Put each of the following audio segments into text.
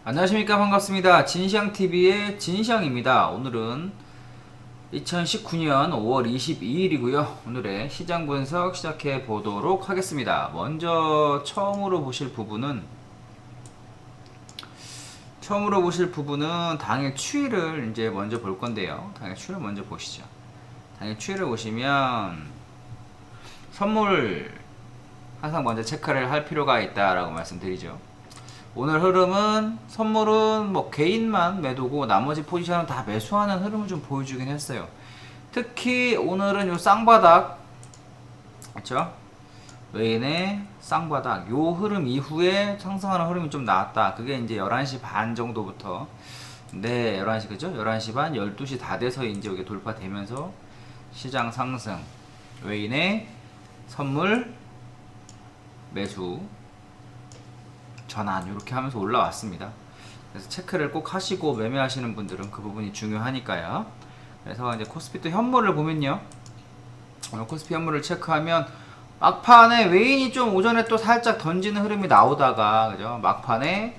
안녕하십니까, 반갑습니다. 진시황TV의 진시황입니다. 오늘은 2019년 5월 22일이고요 오늘의 시장 분석 시작해 보도록 하겠습니다. 먼저 처음으로 보실 부분은 당일 추이를 이제 먼저 볼 건데요. 당일 추이를 먼저 보시죠. 당일 추이를 보시면 선물 항상 먼저 체크를 할 필요가 있다라고 말씀드리죠. 오늘 흐름은 선물은 뭐 개인만 매도고 나머지 포지션은 다 매수하는 흐름을 좀 보여주긴 했어요. 특히 오늘은 요 쌍바닥, 그렇죠? 외인의 쌍바닥 요 흐름 이후에 상승하는 흐름이 좀 나왔다. 그게 이제 11시 반 정도부터, 네, 11시, 그죠? 11시 반, 12시 다 돼서 이제 여기 돌파되면서 시장 상승, 외인의 선물 매수 전환 이렇게 하면서 올라왔습니다. 그래서 체크를 꼭 하시고 매매하시는 분들은 그 부분이 중요하니까요. 그래서 이제 코스피 또 현물을 보면요, 코스피 현물을 체크하면 막판에 외인이 좀 오전에 또 살짝 던지는 흐름이 나오다가, 그죠? 막판에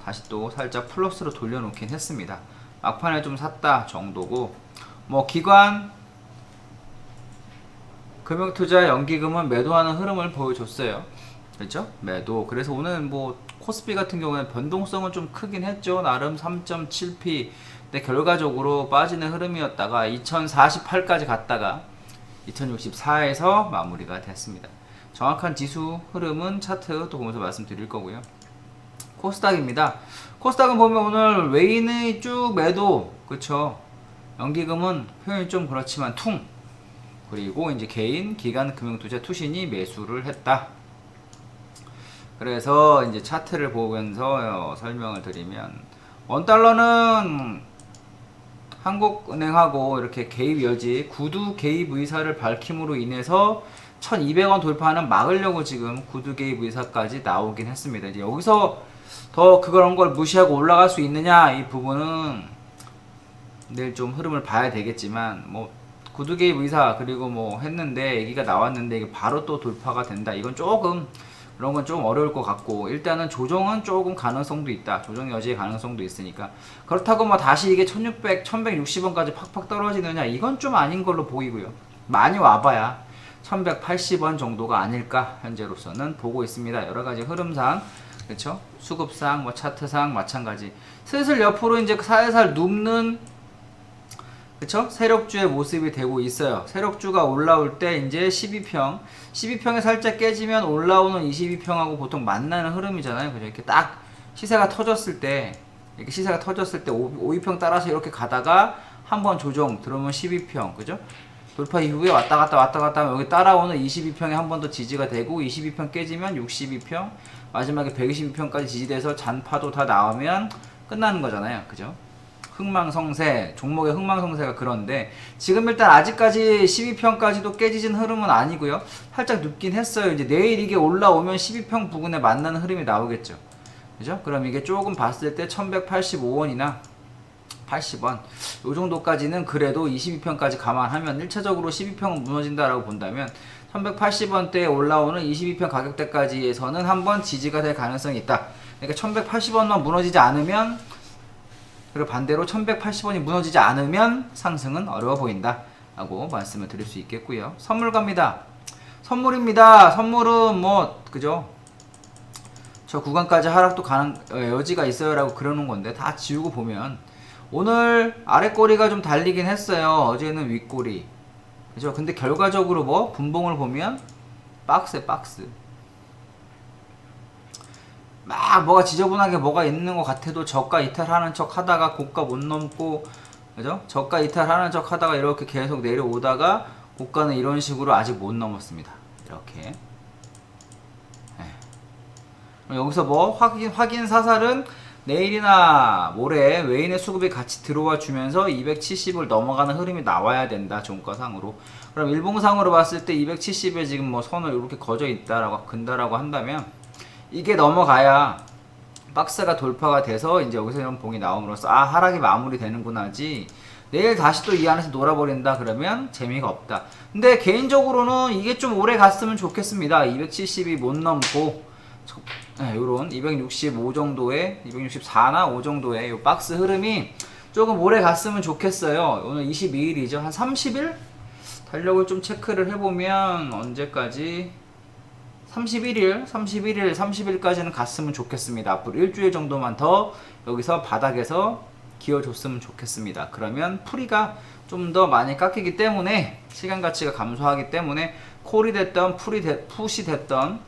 다시 또 살짝 플러스로 돌려놓긴 했습니다. 막판에 좀 샀다 정도고, 뭐 기관 금융투자 연기금은 매도하는 흐름을 보여줬어요. 그렇죠? 매도. 그래서 오늘 뭐 코스피 같은 경우에는 변동성은 좀 크긴 했죠. 나름 3.7p. 근데 결과적으로 빠지는 흐름이었다가 2048까지 갔다가 2064에서 마무리가 됐습니다. 정확한 지수 흐름은 차트 또 보면서 말씀드릴 거고요. 코스닥입니다. 코스닥은 보면 오늘 외인의 쭉 매도, 그쵸? 연기금은 표현이 좀 그렇지만 퉁. 그리고 이제 개인, 기관, 금융투자, 투신이 매수를 했다. 그래서 이제 차트를 보면서 설명을 드리면, 원달러는 한국은행하고 이렇게 개입 여지, 구두 개입 의사를 밝힘으로 인해서 1200원 돌파는 막으려고 지금 구두 개입 의사까지 나오긴 했습니다. 이제 여기서 더 그런 걸 무시하고 올라갈 수 있느냐, 이 부분은 내일 좀 흐름을 봐야 되겠지만, 뭐 구두 개입 의사 그리고 뭐 했는데 얘기가 나왔는데 이게 바로 또 돌파가 된다, 이건 조금 그런 건 좀 어려울 것 같고, 일단은 조정은 조금 가능성도 있다. 조정 여지의 가능성도 있으니까. 그렇다고 뭐 다시 이게 1600, 1160원까지 팍팍 떨어지느냐, 이건 좀 아닌 걸로 보이고요. 많이 와봐야 1180원 정도가 아닐까 현재로서는 보고 있습니다. 여러가지 흐름상, 그쵸? 수급상, 뭐 차트상 마찬가지. 슬슬 옆으로 이제 살살 눕는, 그쵸? 세력주의 모습이 되고 있어요. 세력주가 올라올 때 이제 12평에 살짝 깨지면 올라오는 22평하고 보통 만나는 흐름이잖아요. 그죠? 이렇게 딱 시세가 터졌을 때, 52평 따라서 이렇게 가다가 한번 조정 들어오면 12평, 그죠? 돌파 이후에 왔다 갔다 하면 여기 따라오는 22평에 한 번 더 지지가 되고, 22평 깨지면 62평, 마지막에 122평까지 지지돼서 잔파도 다 나오면 끝나는 거잖아요. 그죠? 흥망성쇠, 종목의 흥망성쇠가 그런데, 지금 일단 아직까지 12평까지도 깨지진 흐름은 아니고요. 살짝 눕긴 했어요. 이제 내일 이게 올라오면 12평 부근에 만나는 흐름이 나오겠죠. 그죠? 그럼 이게 조금 봤을 때 1185원이나 80원 요 정도까지는 그래도 22평까지 감안하면 1차적으로 12평은 무너진다라고 본다면 1180원대에 올라오는 22평 가격대까지에서는 한번 지지가 될 가능성이 있다. 그러니까 1180원만 무너지지 않으면, 그리고 반대로 1180원이 무너지지 않으면 상승은 어려워 보인다 라고 말씀을 드릴 수 있겠고요. 선물 갑니다. 선물입니다. 선물은 뭐, 그죠? 저 구간까지 하락도 여지가 있어요 라고 그러는 건데, 다 지우고 보면 오늘 아랫꼬리가 좀 달리긴 했어요. 어제는 윗꼬리, 그죠? 근데 결과적으로 뭐 분봉을 보면 박스에 박스, 막 뭐가 지저분하게 뭐가 있는 것 같아도 저가 이탈하는 척 하다가 고가 못 넘고, 그죠? 저가 이탈하는 척 하다가 이렇게 계속 내려오다가 고가는 이런 식으로 아직 못 넘었습니다. 이렇게. 네. 여기서 뭐 확인 사살은 내일이나 모레 외인의 수급이 같이 들어와 주면서 270을 넘어가는 흐름이 나와야 된다, 종가상으로. 그럼 일봉상으로 봤을 때 270에 지금 뭐 선을 이렇게 거저 있다라고 근다라고 한다면, 이게 넘어가야 박스가 돌파가 돼서 이제 여기서 이런 봉이 나옴으로써 아, 하락이 마무리 되는구나지, 내일 다시 또 이 안에서 놀아버린다 그러면 재미가 없다. 근데 개인적으로는 이게 좀 오래 갔으면 좋겠습니다. 270이 못 넘고 요런 265 정도의 264나 5 정도의 요 박스 흐름이 조금 오래 갔으면 좋겠어요. 오늘 22일이죠. 한 30일 달력을 좀 체크를 해보면 언제까지 31일, 30일까지는 갔으면 좋겠습니다. 앞으로 일주일 정도만 더 여기서 바닥에서 기어줬으면 좋겠습니다. 그러면 풀이가 좀 더 많이 깎이기 때문에 시간 가치가 감소하기 때문에 콜이 됐던 푸시 됐던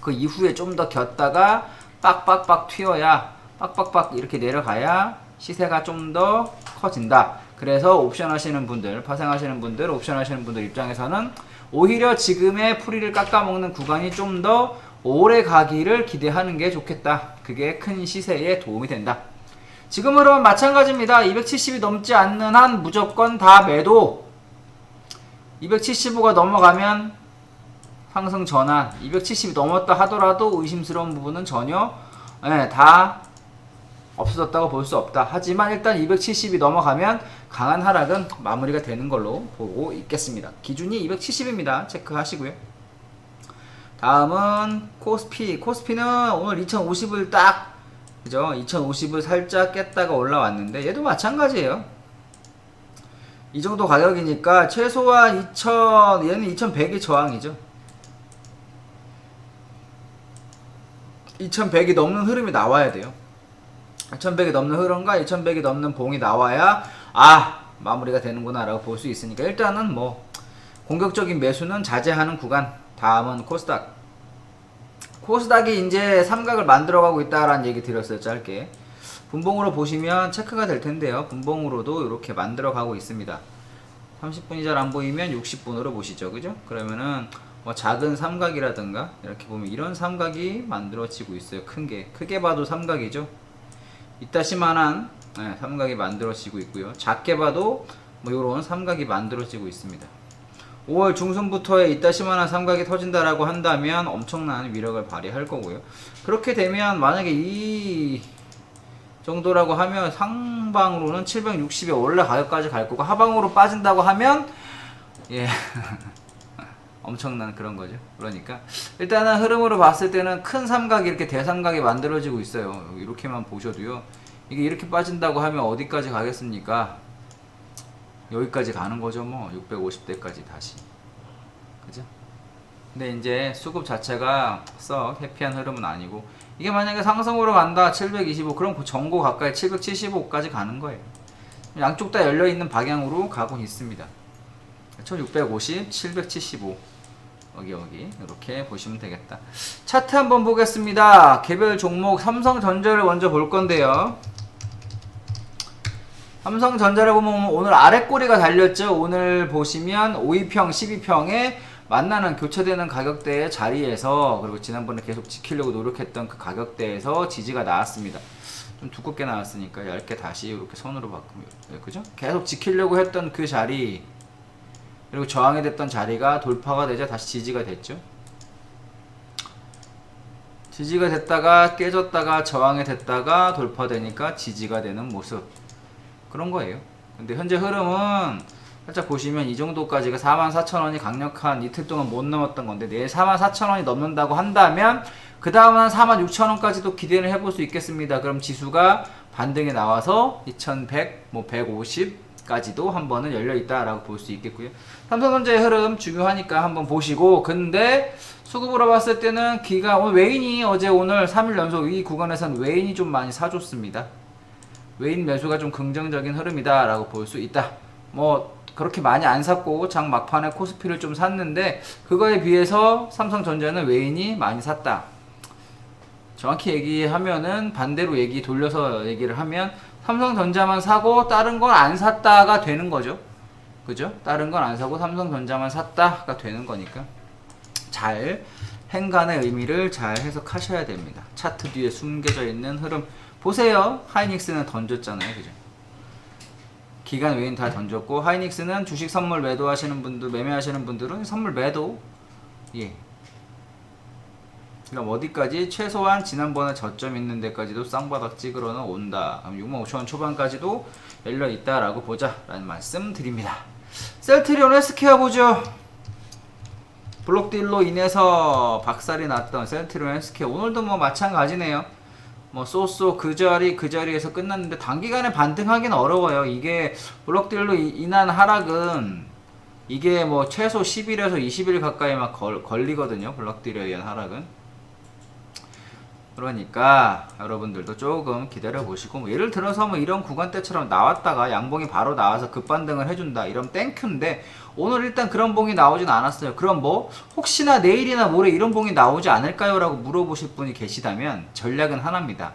그 이후에 좀 더 겼다가 빡빡빡 튀어야 빡빡빡 이렇게 내려가야 시세가 좀 더 커진다. 그래서 옵션 하시는 분들, 파생하시는 분들, 옵션 하시는 분들 입장에서는 오히려 지금의 풀이를 깎아먹는 구간이 좀 더 오래 가기를 기대하는 게 좋겠다. 그게 큰 시세에 도움이 된다. 지금 흐름은 마찬가지입니다. 270이 넘지 않는 한 무조건 다 매도. 275가 넘어가면 상승 전환. 270이 넘었다 하더라도 의심스러운 부분은 전혀 다 없어졌다고 볼 수 없다. 하지만 일단 270이 넘어가면 강한 하락은 마무리가 되는 걸로 보고 있겠습니다. 기준이 270입니다. 체크하시고요. 다음은 코스피. 코스피는 오늘 2050을 딱 그죠? 2050을 살짝 깼다가 올라왔는데 얘도 마찬가지예요. 이 정도 가격이니까 최소한 얘는 2100이 저항이죠. 2100이 넘는 흐름이 나와야 돼요. 2100이 넘는 흐름과 2100이 넘는 봉이 나와야 마무리가 되는구나 라고 볼 수 있으니까 일단은 뭐 공격적인 매수는 자제하는 구간. 다음은 코스닥. 코스닥이 이제 삼각을 만들어가고 있다라는 얘기 드렸어요. 짧게 분봉으로 보시면 체크가 될 텐데요. 분봉으로도 이렇게 만들어가고 있습니다. 30분이 잘 안 보이면 60분으로 보시죠. 그죠? 그러면은 뭐 작은 삼각이라든가 이렇게 보면 이런 삼각이 만들어지고 있어요. 크게 봐도 삼각이죠. 이따시만한 삼각이 만들어지고 있고요. 작게 봐도 뭐 이런 삼각이 만들어지고 있습니다. 5월 중순부터의 이따시만한 삼각이 터진다라고 한다면 엄청난 위력을 발휘할 거고요. 그렇게 되면 만약에 이 정도라고 하면 상방으로는 760에 원래 가격까지 갈 거고 하방으로 빠진다고 하면 엄청난 그런 거죠. 그러니까 일단은 흐름으로 봤을 때는 큰 삼각이 이렇게 대삼각이 만들어지고 있어요. 이렇게만 보셔도요. 이게 이렇게 빠진다고 하면 어디까지 가겠습니까? 여기까지 가는 거죠. 뭐 650대까지 다시. 그죠? 근데 이제 수급 자체가 썩 해피한 흐름은 아니고 이게 만약에 상승으로 간다 725 그럼 그 전고 가까이 775까지 가는 거예요. 양쪽 다 열려있는 방향으로 가고 있습니다. 1650, 775 여기 이렇게 보시면 되겠다. 차트 한번 보겠습니다. 개별 종목 삼성전자를 먼저 볼 건데요. 삼성전자를 보면 오늘 아래 꼬리가 달렸죠. 오늘 보시면 5위평, 12평에 만나는 교체되는 가격대의 자리에서 그리고 지난번에 계속 지키려고 노력했던 그 가격대에서 지지가 나왔습니다. 좀 두껍게 나왔으니까 얇게 다시 이렇게 선으로 바꾸면 그죠? 계속 지키려고 했던 그 자리 그리고 저항이 됐던 자리가 돌파가 되자 다시 지지가 됐죠. 지지가 됐다가 깨졌다가 저항이 됐다가 돌파되니까 지지가 되는 모습 그런 거예요. 근데 현재 흐름은 살짝 보시면 이 정도까지가 44,000원이 강력한 이틀 동안 못 넘었던 건데 내일 44,000원이 넘는다고 한다면 그 다음은 한 46,000원까지도 기대를 해볼 수 있겠습니다. 그럼 지수가 반등이 나와서 2100, 뭐 150까지도 한 번은 열려있다라고 볼 수 있겠고요. 삼성전자의 흐름 중요하니까 한번 보시고 근데 수급으로 봤을 때는 오늘 외인이 오늘 3일 연속 이 구간에서는 외인이 좀 많이 사줬습니다. 외인 매수가 좀 긍정적인 흐름이다 라고 볼 수 있다. 뭐 그렇게 많이 안 샀고 장 막판에 코스피를 좀 샀는데 그거에 비해서 삼성전자는 외인이 많이 샀다. 정확히 얘기하면은 반대로 돌려서 얘기를 하면 삼성전자만 사고 다른 건 안 샀다가 되는 거죠. 그죠? 다른 건 안 사고 삼성전자만 샀다가 되는 거니까 잘 행간의 의미를 잘 해석하셔야 됩니다. 차트 뒤에 숨겨져 있는 흐름 보세요. 하이닉스는 던졌잖아요. 그죠? 기간 외인 다 던졌고 하이닉스는 주식 선물 매도하시는 분들 매매하시는 분들은 선물 매도 그럼 어디까지? 최소한 지난번에 저점 있는 데까지도 쌍바닥 찍으러는 온다. 65,000원 초반까지도 열려있다 라고 보자 라는 말씀 드립니다. 셀트리온 헬스케어 보죠. 블록딜로 인해서 박살이 났던 센트럴 헬스케어 오늘도 뭐 마찬가지네요. 뭐 쏘쏘 그 자리에서 끝났는데 단기간에 반등하기는 어려워요. 이게 블록딜로 인한 하락은 이게 뭐 최소 10일에서 20일 가까이 막 걸리거든요. 블록딜에 의한 하락은. 그러니까 여러분들도 조금 기다려 보시고 뭐 예를 들어서 뭐 이런 구간대처럼 나왔다가 양봉이 바로 나와서 급반등을 해준다 이러면 땡큐인데 오늘 일단 그런 봉이 나오진 않았어요. 그럼 뭐 혹시나 내일이나 모레 이런 봉이 나오지 않을까요? 라고 물어보실 분이 계시다면 전략은 하나입니다.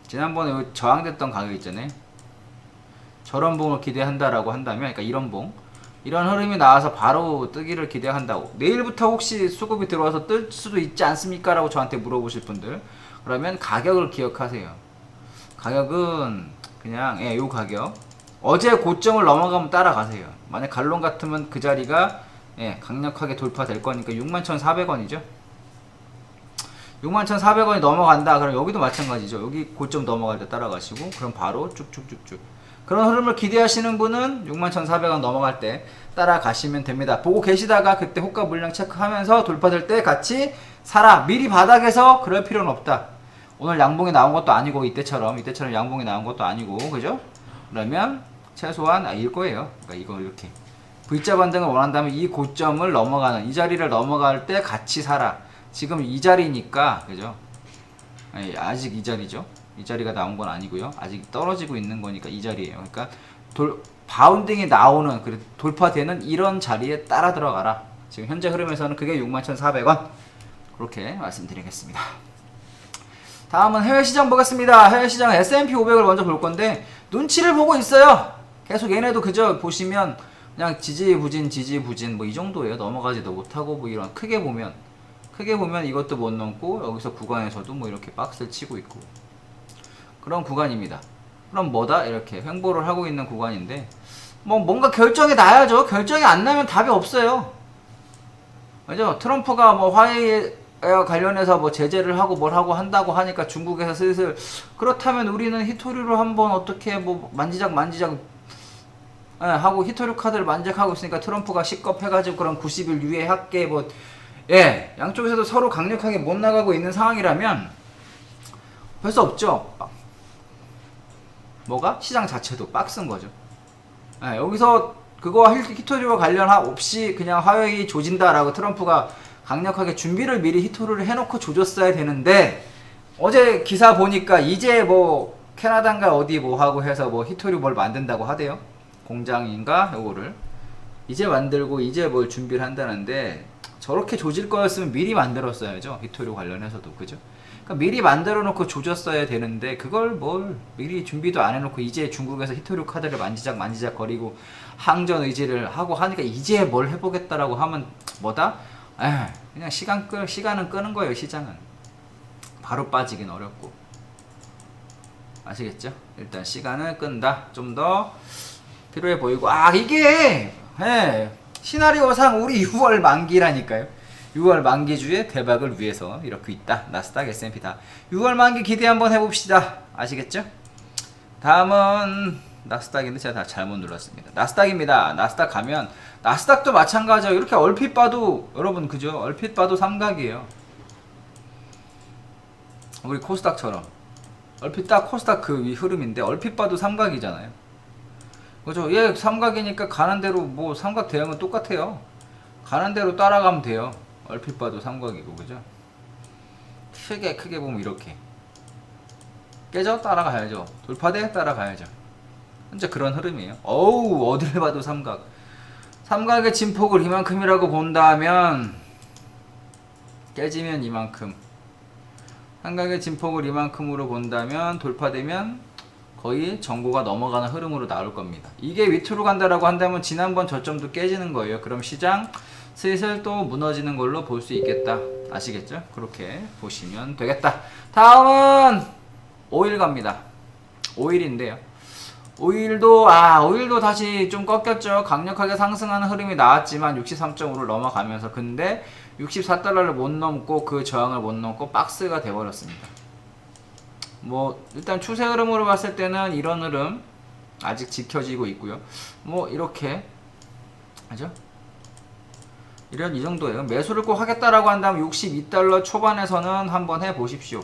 지난번에 여기 저항됐던 가격 있잖아요. 저런 봉을 기대한다라고 한다면 그러니까 이런 봉 이런 흐름이 나와서 바로 뜨기를 기대한다고 내일부터 혹시 수급이 들어와서 뜰 수도 있지 않습니까? 라고 저한테 물어보실 분들 그러면 가격을 기억하세요. 가격은 그냥 요 가격 어제 고점을 넘어가면 따라가세요. 만약 갈론 같으면 그 자리가 강력하게 돌파될 거니까 61,400원이죠 61,400원이 넘어간다 그럼 여기도 마찬가지죠. 여기 고점 넘어갈 때 따라가시고 그럼 바로 쭉쭉쭉쭉 그런 흐름을 기대하시는 분은 61,400원 넘어갈 때 따라가시면 됩니다. 보고 계시다가 그때 호가 물량 체크하면서 돌파될 때 같이 사라. 미리 바닥에서 그럴 필요는 없다. 오늘 양봉이 나온 것도 아니고 이때처럼 양봉이 나온 것도 아니고 그죠? 그러면 최소한 일 거예요. 그러니까 이거 이렇게 V자 반등을 원한다면 이 고점을 넘어가는 이 자리를 넘어갈 때 같이 사라. 지금 이 자리니까 그죠? 아니, 아직 이 자리죠. 이 자리가 나온 건 아니고요. 아직 떨어지고 있는 거니까 이 자리예요. 그러니까 바운딩이 나오는 돌파되는 이런 자리에 따라 들어가라. 지금 현재 흐름에서는 그게 61,400원 그렇게 말씀드리겠습니다. 다음은 해외시장 보겠습니다. 해외시장 S&P 500을 먼저 볼 건데 눈치를 보고 있어요. 계속 얘네도 그저 보시면 그냥 지지부진 뭐 이 정도예요. 넘어가지도 못하고 뭐 이런 크게 보면 이것도 못 넘고 여기서 구간에서도 뭐 이렇게 박스를 치고 있고 그런 구간입니다. 그럼 뭐다? 이렇게 횡보를 하고 있는 구간인데 뭐 뭔가 결정이 나야죠. 결정이 안 나면 답이 없어요. 그죠? 트럼프가 뭐 화해에 관련해서 뭐 제재를 하고 뭘 하고 한다고 하니까 중국에서 슬슬 그렇다면 우리는 히토류로 한번 어떻게 뭐 만지작 하고 히토류 카드를 만지작하고 있으니까 트럼프가 식겁해가지고 그런 90일 유예할게 뭐 양쪽에서도 서로 강력하게 못 나가고 있는 상황이라면 별 수 없죠. 뭐가? 시장 자체도 빡센 거죠. 여기서 그거와 히토류와 관련 없이 그냥 화웨이 조진다라고 트럼프가 강력하게 준비를 미리 히토류를 해놓고 조졌어야 되는데 어제 기사 보니까 이제 뭐 캐나다인가 어디 뭐 하고 해서 뭐 히토류 뭘 만든다고 하대요. 공장인가 요거를 이제 만들고 이제 뭘 준비를 한다는데 저렇게 조질 거였으면 미리 만들었어야죠. 히토류 관련해서도 그죠? 미리 만들어 놓고 조졌어야 되는데 그걸 뭘 미리 준비도 안 해놓고 이제 중국에서 히토류 카드를 만지작 거리고 항전 의지를 하고 하니까 이제 뭘 해보겠다라고 하면 뭐다? 그냥 시간은 끄는 거예요. 시장은 바로 빠지긴 어렵고 아시겠죠? 일단 시간을 끈다. 좀 더 필요해 보이고 이게 시나리오상 우리 6월 만기라니까요. 6월 만기주의 대박을 위해서 이렇게 있다. 나스닥, S&P 다 6월 만기 기대 한번 해봅시다. 아시겠죠? 다음은 나스닥인데 제가 다 잘못 눌렀습니다. 나스닥입니다. 나스닥 가면 나스닥도 마찬가지예요. 이렇게 얼핏 봐도 여러분 그죠? 얼핏 봐도 삼각이에요. 우리 코스닥처럼 얼핏 딱 코스닥 그 위 흐름인데 얼핏 봐도 삼각이잖아요. 그죠? 얘 삼각이니까 가는 대로 뭐 삼각 대응은 똑같아요. 가는 대로 따라가면 돼요. 얼핏 봐도 삼각이고 그죠? 크게 보면 이렇게 깨져? 따라가야죠. 돌파돼? 따라가야죠. 현재 그런 흐름이에요. 어딜 봐도 삼각. 삼각의 진폭을 이만큼이라고 본다면 깨지면 이만큼. 삼각의 진폭을 이만큼으로 본다면 돌파되면 거의 전고가 넘어가는 흐름으로 나올 겁니다. 이게 밑으로 간다라고 한다면 지난번 저점도 깨지는 거예요. 그럼 시장 슬슬 또 무너지는 걸로 볼 수 있겠다. 아시겠죠? 그렇게 보시면 되겠다. 다음은 오일 갑니다. 오일인데요. 오일도 다시 좀 꺾였죠. 강력하게 상승하는 흐름이 나왔지만 63.5를 넘어가면서 근데 64달러를 못 넘고 그 저항을 못 넘고 박스가 돼버렸습니다. 뭐 일단 추세 흐름으로 봤을 때는 이런 흐름 아직 지켜지고 있고요. 뭐 이렇게 그죠? 이런 이 정도예요. 매수를 꼭 하겠다라고 한다면 62달러 초반에서는 한번 해보십시오.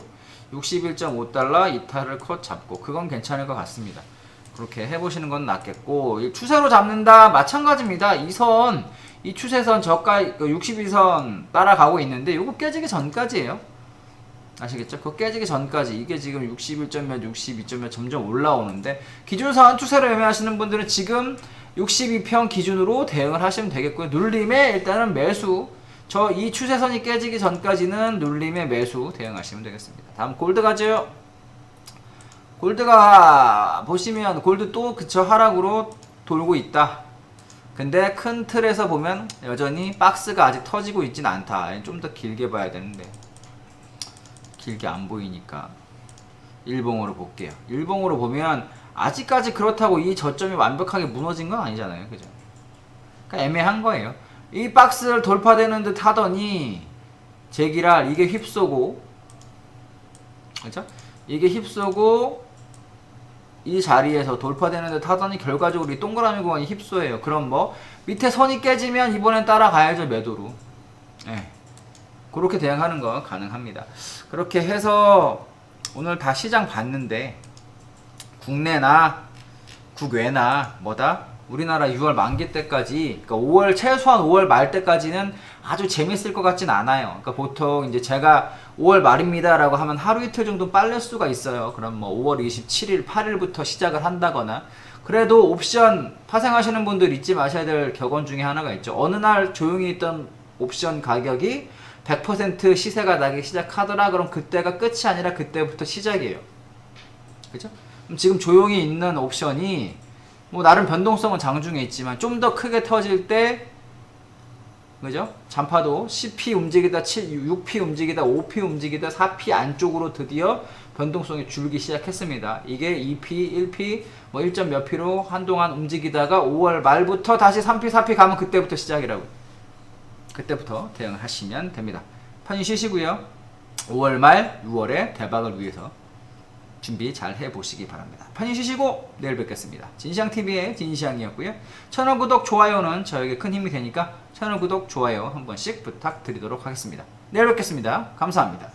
61.5달러 이탈을 컷 잡고 그건 괜찮을 것 같습니다. 그렇게 해보시는 건 낫겠고, 추세로 잡는다 마찬가지입니다. 이 추세선 저가 62선 따라가고 있는데 이거 깨지기 전까지예요. 아시겠죠? 그거 깨지기 전까지. 이게 지금 61.몇 62.몇 점점 올라오는데, 기준선 추세로 매매하시는 분들은 지금 62평 기준으로 대응을 하시면 되겠고요. 눌림에 일단은 매수, 이 추세선이 깨지기 전까지는 눌림에 매수 대응하시면 되겠습니다. 다음 골드 가죠. 골드가 보시면 골드 또 그쵸, 하락으로 돌고 있다. 근데 큰 틀에서 보면 여전히 박스가 아직 터지고 있진 않다. 좀 더 길게 봐야 되는데 길게 안 보이니까 일봉으로 볼게요. 일봉으로 보면 아직까지 그렇다고 이 저점이 완벽하게 무너진 건 아니잖아요. 그죠? 그러니까 애매한 거예요. 이 박스를 돌파되는 듯 하더니 제기랄 이게 휩쏘고, 그죠? 이게 휩쏘고 이 자리에서 돌파되는 듯 하더니 결과적으로 이 동그라미 구간이 휩소해요. 그럼 뭐 밑에 선이 깨지면 이번엔 따라가야죠. 매도로. 예. 그렇게 대응하는 거 가능합니다. 그렇게 해서 오늘 다 시장 봤는데 국내나 국외나 뭐다? 우리나라 6월 만기 때까지, 그러니까 5월 최소한 5월 말 때까지는 아주 재밌을 것 같진 않아요. 그러니까 보통 이제 제가 5월 말입니다라고 하면 하루 이틀 정도 빨릴 수가 있어요. 그럼 뭐 5월 27일, 8일부터 시작을 한다거나. 그래도 옵션 파생하시는 분들 잊지 마셔야 될 격언 중에 하나가 있죠. 어느 날 조용히 있던 옵션 가격이 100% 시세가 나기 시작하더라. 그럼 그때가 끝이 아니라 그때부터 시작이에요. 그죠? 그럼 지금 조용히 있는 옵션이 뭐 나름 변동성은 장중에 있지만 좀 더 크게 터질 때, 그죠? 잔파도 10p 움직이다, 6p 움직이다, 5p 움직이다, 4p 안쪽으로 드디어 변동성이 줄기 시작했습니다. 이게 2p, 1p, 뭐 1점 몇 p로 한동안 움직이다가 5월 말부터 다시 3p, 4p 가면 그때부터 시작이라고. 그때부터 대응을 하시면 됩니다. 편히 쉬시고요. 5월 말, 6월에 대박을 위해서 준비 잘 해보시기 바랍니다. 편히 쉬시고 내일 뵙겠습니다. 진시황TV의 진시황이었고요. 채널 구독, 좋아요는 저에게 큰 힘이 되니까 채널 구독, 좋아요 한 번씩 부탁드리도록 하겠습니다. 내일 뵙겠습니다. 감사합니다.